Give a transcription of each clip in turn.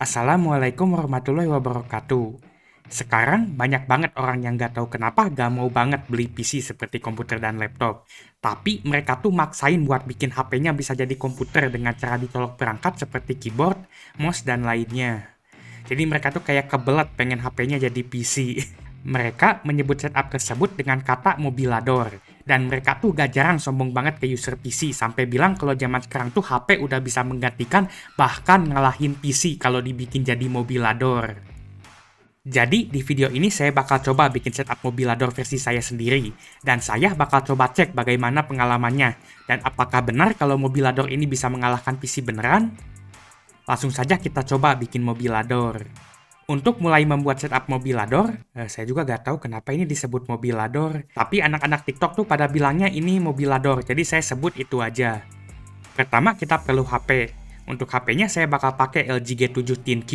Assalamualaikum warahmatullahi wabarakatuh. Sekarang banyak banget orang yang nggak tahu kenapa nggak mau banget beli PC seperti komputer dan laptop. Tapi mereka tuh maksain buat bikin HP-nya bisa jadi komputer dengan cara dicolok perangkat seperti keyboard, mouse, dan lainnya. Jadi mereka tuh kayak kebelet pengen HP-nya jadi PC. Mereka menyebut setup tersebut dengan kata mobilador. Dan mereka tuh gak jarang sombong banget ke user PC sampai bilang kalau zaman sekarang tuh HP udah bisa menggantikan bahkan ngalahin PC kalau dibikin jadi mobilador. Jadi di video ini saya bakal coba bikin setup mobilador versi saya sendiri. Dan saya bakal coba cek bagaimana pengalamannya. Dan apakah benar kalau mobilador ini bisa mengalahkan PC beneran? Langsung saja kita coba bikin mobilador. Untuk mulai membuat setup mobilador, saya juga nggak tahu kenapa ini disebut mobilador. Tapi anak-anak TikTok tuh pada bilangnya ini mobilador, jadi saya sebut itu aja. Pertama kita perlu HP. Untuk HP-nya saya bakal pakai LG G7 ThinQ.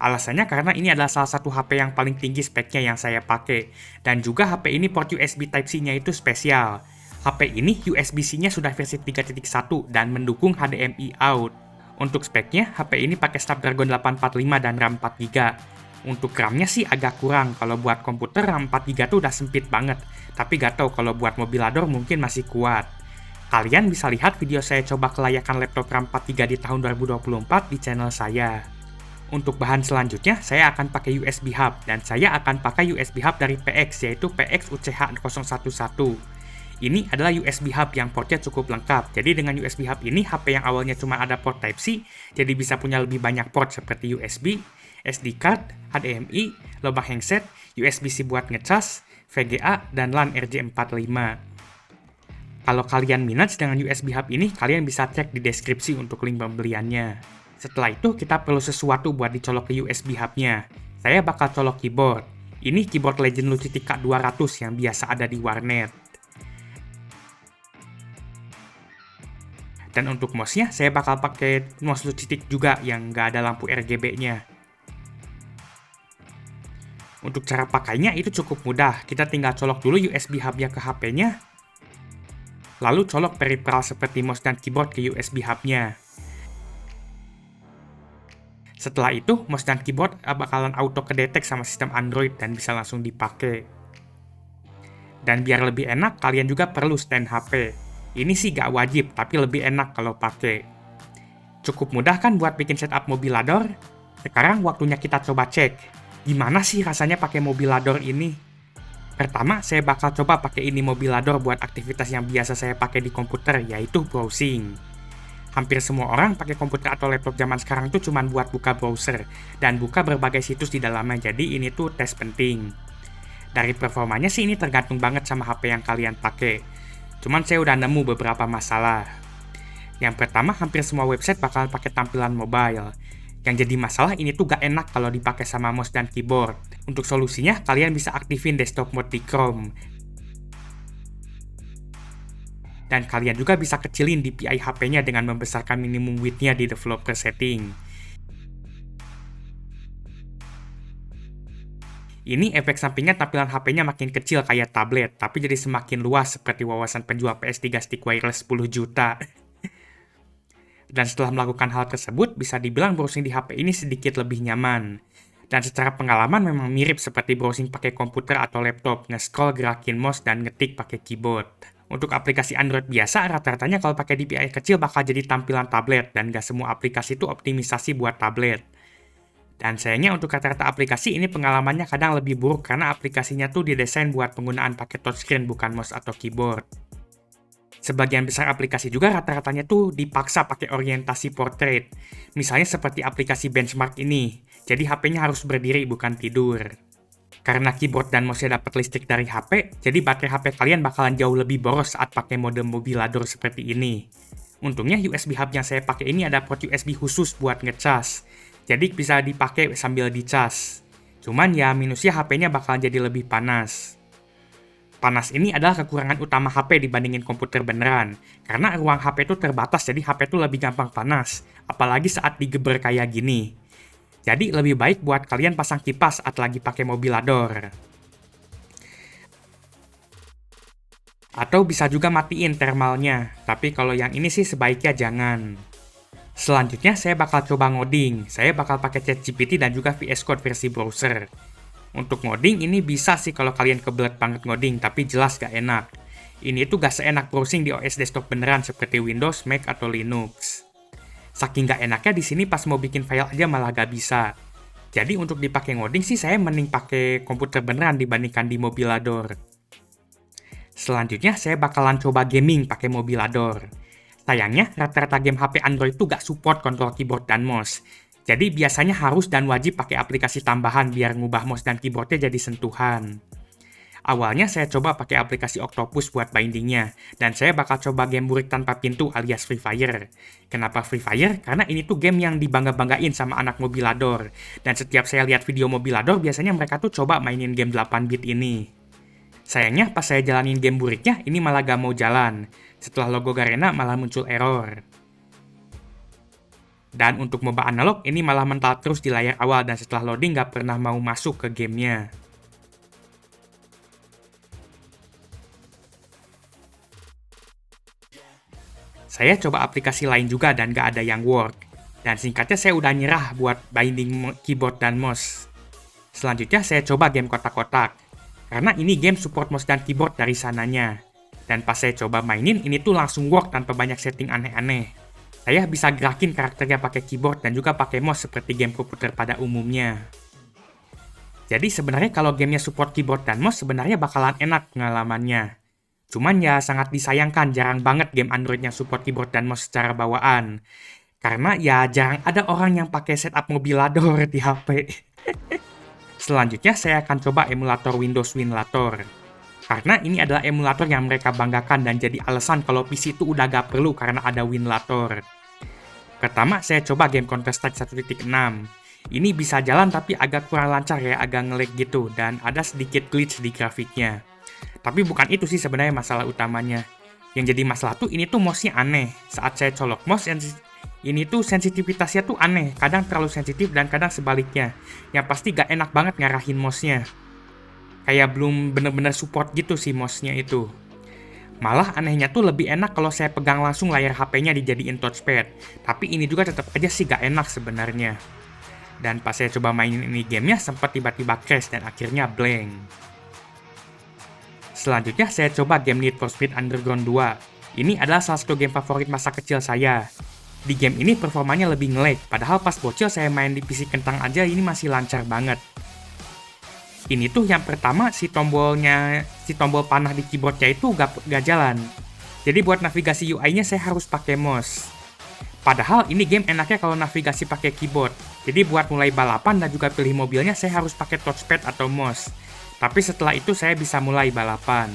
Alasannya karena ini adalah salah satu HP yang paling tinggi speknya yang saya pakai. Dan juga HP ini port USB Type-C-nya itu spesial. HP ini USB-C-nya sudah versi 3.1 dan mendukung HDMI out. Untuk speknya, HP ini pakai Snapdragon 845 dan RAM 4GB. Untuk RAM-nya sih agak kurang, kalau buat komputer RAM 4GB tuh udah sempit banget. Tapi gak tau kalau buat mobilador mungkin masih kuat. Kalian bisa lihat video saya coba kelayakan laptop RAM 4GB di tahun 2024 di channel saya. Untuk bahan selanjutnya, saya akan pakai USB hub, dan saya akan pakai USB hub dari PX, yaitu PX UCH011. Ini adalah USB hub yang portnya cukup lengkap. Jadi dengan USB hub ini, HP yang awalnya cuma ada port Type-C, jadi bisa punya lebih banyak port seperti USB, SD card, HDMI, lubang handset, USB-C buat ngecas, VGA, dan LAN RJ45. Kalau kalian minat dengan USB hub ini, kalian bisa cek di deskripsi untuk link pembeliannya. Setelah itu, kita perlu sesuatu buat dicolok ke USB hub-nya. Saya bakal colok keyboard. Ini keyboard Legend Logitech K200 yang biasa ada di warnet. Dan untuk mouse-nya, saya bakal pakai mouse Logitech juga yang nggak ada lampu RGB-nya. Untuk cara pakainya itu cukup mudah. Kita tinggal colok dulu USB hub-nya ke HP-nya, lalu colok peripheral seperti mouse dan keyboard ke USB hub-nya. Setelah itu, mouse dan keyboard bakalan auto kedetek sama sistem Android dan bisa langsung dipakai. Dan biar lebih enak, kalian juga perlu stand HP. Ini sih gak wajib, tapi lebih enak kalau pakai. Cukup mudah kan buat bikin setup mobilador? Sekarang waktunya kita coba cek. Gimana sih rasanya pakai mobilador ini? Pertama, saya bakal coba pakai ini mobilador buat aktivitas yang biasa saya pakai di komputer, yaitu browsing. Hampir semua orang pakai komputer atau laptop zaman sekarang tuh cuma buat buka browser dan buka berbagai situs di dalamnya, jadi ini tuh tes penting. Dari performanya sih ini tergantung banget sama HP yang kalian pakai. Cuman saya udah nemu beberapa masalah. Yang pertama, hampir semua website bakal pakai tampilan mobile. Yang jadi masalah ini tuh gak enak kalau dipakai sama mouse dan keyboard. Untuk solusinya, kalian bisa aktifin desktop mode di Chrome. Dan kalian juga bisa kecilin DPI HP-nya dengan membesarkan minimum width-nya di developer setting. Ini efek sampingnya tampilan HP-nya makin kecil kayak tablet, tapi jadi semakin luas seperti wawasan penjual PS3 stick wireless 10 juta. Dan setelah melakukan hal tersebut, bisa dibilang browsing di HP ini sedikit lebih nyaman. Dan secara pengalaman memang mirip seperti browsing pakai komputer atau laptop, nge-scroll, gerakin mouse, dan ngetik pakai keyboard. Untuk aplikasi Android biasa, rata-ratanya kalau pakai DPI kecil bakal jadi tampilan tablet, dan gak semua aplikasi itu optimisasi buat tablet. Dan sayangnya untuk rata-rata aplikasi ini pengalamannya kadang lebih buruk karena aplikasinya tuh didesain buat penggunaan pakai touchscreen bukan mouse atau keyboard. Sebagian besar aplikasi juga rata-ratanya tuh dipaksa pakai orientasi portrait. Misalnya seperti aplikasi Benchmark ini. Jadi HP-nya harus berdiri bukan tidur. Karena keyboard dan mouse-nya dapat listrik dari HP, jadi baterai HP kalian bakalan jauh lebih boros saat pakai mode mobilador seperti ini. Untungnya USB hub yang saya pakai ini ada port USB khusus buat ngecas. Jadi bisa dipakai sambil dicas. Cuman ya minusnya HP-nya bakalan jadi lebih panas. Panas ini adalah kekurangan utama HP dibandingin komputer beneran. Karena ruang HP itu terbatas, jadi HP itu lebih gampang panas. Apalagi saat digeber kayak gini. Jadi lebih baik buat kalian pasang kipas saat lagi pakai mobilador. Atau bisa juga matiin thermalnya. Tapi kalau yang ini sih sebaiknya jangan. Selanjutnya saya bakal coba ngoding. Saya bakal pakai ChatGPT dan juga VS Code versi browser. Untuk ngoding ini bisa sih kalau kalian kebelet banget ngoding, tapi jelas gak enak. Ini tuh gak seenak browsing di OS desktop beneran seperti Windows, Mac, atau Linux. Saking gak enaknya di sini pas mau bikin file aja malah gak bisa. Jadi untuk dipakai ngoding sih saya mending pakai komputer beneran dibandingkan di Mobilador. Selanjutnya saya bakalan coba gaming pakai Mobilador. Sayangnya rata-rata game HP Android tuh gak support kontrol keyboard dan mouse. Jadi biasanya harus dan wajib pakai aplikasi tambahan biar ngubah mouse dan keyboardnya jadi sentuhan. Awalnya saya coba pakai aplikasi Octopus buat bindingnya, dan saya bakal coba game burik tanpa pintu alias Free Fire. Kenapa Free Fire? Karena ini tuh game yang dibangga-banggain sama anak Mobilador. Dan setiap saya lihat video Mobilador, biasanya mereka tuh coba mainin game 8-bit ini. Sayangnya pas saya jalanin game buriknya, ini malah gak mau jalan. Setelah logo Garena malah muncul error. Dan untuk MOBA analog, ini malah mental terus di layar awal dan setelah loading gak pernah mau masuk ke gamenya. Saya coba aplikasi lain juga dan gak ada yang work. Dan singkatnya saya udah nyerah buat binding keyboard dan mouse. Selanjutnya saya coba game kotak-kotak. Karena ini game support mouse dan keyboard dari sananya. Dan pas saya coba mainin, ini tuh langsung work tanpa banyak setting aneh-aneh. Saya bisa gerakin karakternya pakai keyboard dan juga pakai mouse seperti game komputer pada umumnya. Jadi sebenarnya kalau gamenya support keyboard dan mouse sebenarnya bakalan enak pengalamannya. Cuman ya sangat disayangkan jarang banget game Android yang support keyboard dan mouse secara bawaan. Karena ya jarang ada orang yang pakai setup Mobilador di HP. Selanjutnya saya akan coba emulator Windows Winlator. Karena ini adalah emulator yang mereka banggakan dan jadi alasan kalau PC itu udah gak perlu karena ada Winlator. Pertama saya coba game Counter-Strike 1.6. Ini bisa jalan tapi agak kurang lancar ya, agak nge-lag gitu dan ada sedikit glitch di grafiknya. Tapi bukan itu sih sebenarnya masalah utamanya. Yang jadi masalah tuh ini tuh mouse-nya aneh. Saat saya colok mouse, ini tuh sensitivitasnya tuh aneh. Kadang terlalu sensitif dan kadang sebaliknya. Yang pasti gak enak banget ngarahin mouse-nya. Kayak belum bener-bener support gitu sih mouse-nya itu. Malah anehnya tuh lebih enak kalau saya pegang langsung layar HP-nya dijadiin touchpad. Tapi ini juga tetap aja sih gak enak sebenarnya. Dan pas saya coba mainin ini gamenya, sempat tiba-tiba crash dan akhirnya blank. Selanjutnya saya coba game Need for Speed Underground 2. Ini adalah salah satu game favorit masa kecil saya. Di game ini performanya lebih nge-lag, padahal pas bocil saya main di PC kentang aja ini masih lancar banget. Ini tuh yang pertama si tombol panah di keyboardnya itu gak jalan. Jadi buat navigasi UI-nya saya harus pakai mouse. Padahal ini game enaknya kalau navigasi pakai keyboard. Jadi buat mulai balapan dan juga pilih mobilnya saya harus pakai touchpad atau mouse. Tapi setelah itu saya bisa mulai balapan.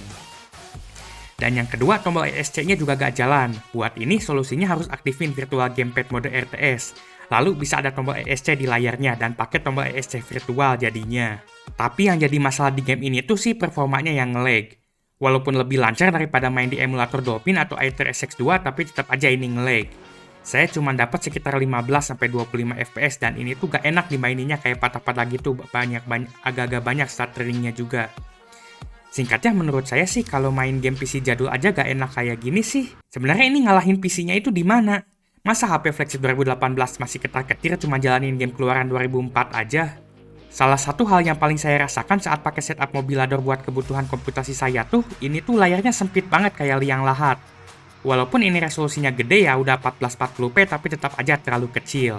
Dan yang kedua, tombol ESC-nya juga gak jalan. Buat ini solusinya harus aktifin virtual gamepad mode RTS. Lalu bisa ada tombol ESC di layarnya dan pakai tombol ESC virtual jadinya. Tapi yang jadi masalah di game ini tuh sih performanya yang nge-lag. Walaupun lebih lancar daripada main di emulator Dolphin atau Aether SX2, tapi tetap aja ini nge-lag. Saya cuma dapat sekitar 15-25 fps dan ini tuh gak enak dimaininnya kayak patah-patah gitu, agak-agak banyak stutteringnya juga. Singkatnya menurut saya sih kalau main game PC jadul aja gak enak kayak gini sih. Sebenarnya ini ngalahin PC-nya itu di mana? Masa HP flagship 2018 masih ketar-ketir cuma jalanin game keluaran 2004 aja? Salah satu hal yang paling saya rasakan saat pakai setup Mobilador buat kebutuhan komputasi saya tuh, ini tuh layarnya sempit banget kayak liang lahat. Walaupun ini resolusinya gede ya udah 1440p tapi tetap aja terlalu kecil.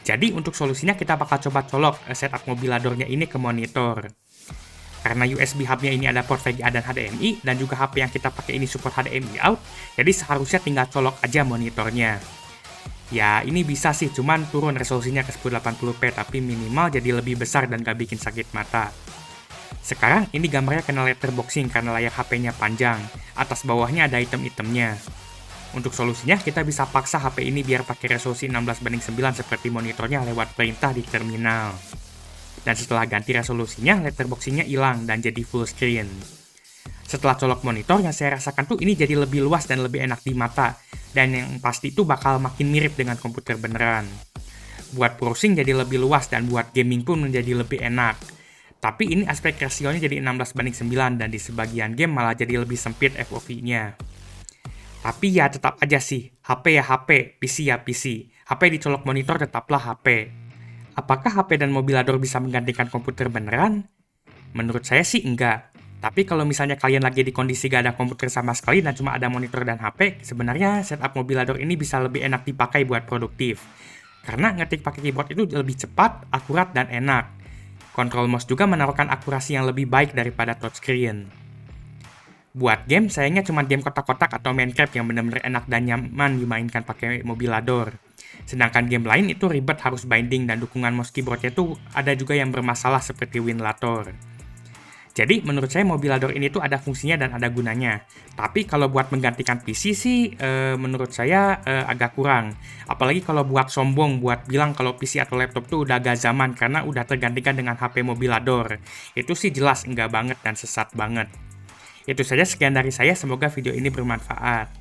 Jadi untuk solusinya kita bakal coba colok setup Mobiladornya ini ke monitor. Karena USB hub-nya ini ada port VGA dan HDMI dan juga HP yang kita pakai ini support HDMI out, jadi seharusnya tinggal colok aja monitornya. Ya ini bisa sih cuman turun resolusinya ke 1080p tapi minimal jadi lebih besar dan gak bikin sakit mata. Sekarang ini gambarnya kena letterboxing karena layar HP-nya panjang, atas bawahnya ada item-itemnya. Untuk solusinya kita bisa paksa HP ini biar pakai resolusi 16:9 seperti monitornya lewat perintah di terminal. Dan setelah ganti resolusinya, letterboxing-nya hilang dan jadi full screen. Setelah colok monitor, yang saya rasakan tuh ini jadi lebih luas dan lebih enak di mata, dan yang pasti itu bakal makin mirip dengan komputer beneran. Buat browsing jadi lebih luas dan buat gaming pun menjadi lebih enak. Tapi ini aspek rasionya jadi 16:9 dan di sebagian game malah jadi lebih sempit FOV-nya. Tapi ya tetap aja sih, HP ya HP, PC ya PC. HP dicolok monitor tetaplah HP. Apakah HP dan mobilador bisa menggantikan komputer beneran? Menurut saya sih enggak. Tapi kalau misalnya kalian lagi di kondisi gak ada komputer sama sekali dan cuma ada monitor dan HP, sebenarnya setup mobilador ini bisa lebih enak dipakai buat produktif. Karena ngetik pakai keyboard itu lebih cepat, akurat, dan enak. Control mouse juga menawarkan akurasi yang lebih baik daripada touchscreen. Buat game, sayangnya cuma game kotak-kotak atau Minecraft yang benar-benar enak dan nyaman dimainkan pakai mobilador. Sedangkan game lain itu ribet, harus binding, dan dukungan mouse keyboardnya tuh ada juga yang bermasalah seperti Winlator. Jadi menurut saya mobilador ini tuh ada fungsinya dan ada gunanya. Tapi kalau buat menggantikan PC sih menurut saya agak kurang. Apalagi kalau buat sombong, buat bilang kalau PC atau laptop tuh udah agak zaman karena udah tergantikan dengan HP mobilador. Itu sih jelas enggak banget dan sesat banget. Itu saja sekian dari saya, semoga video ini bermanfaat.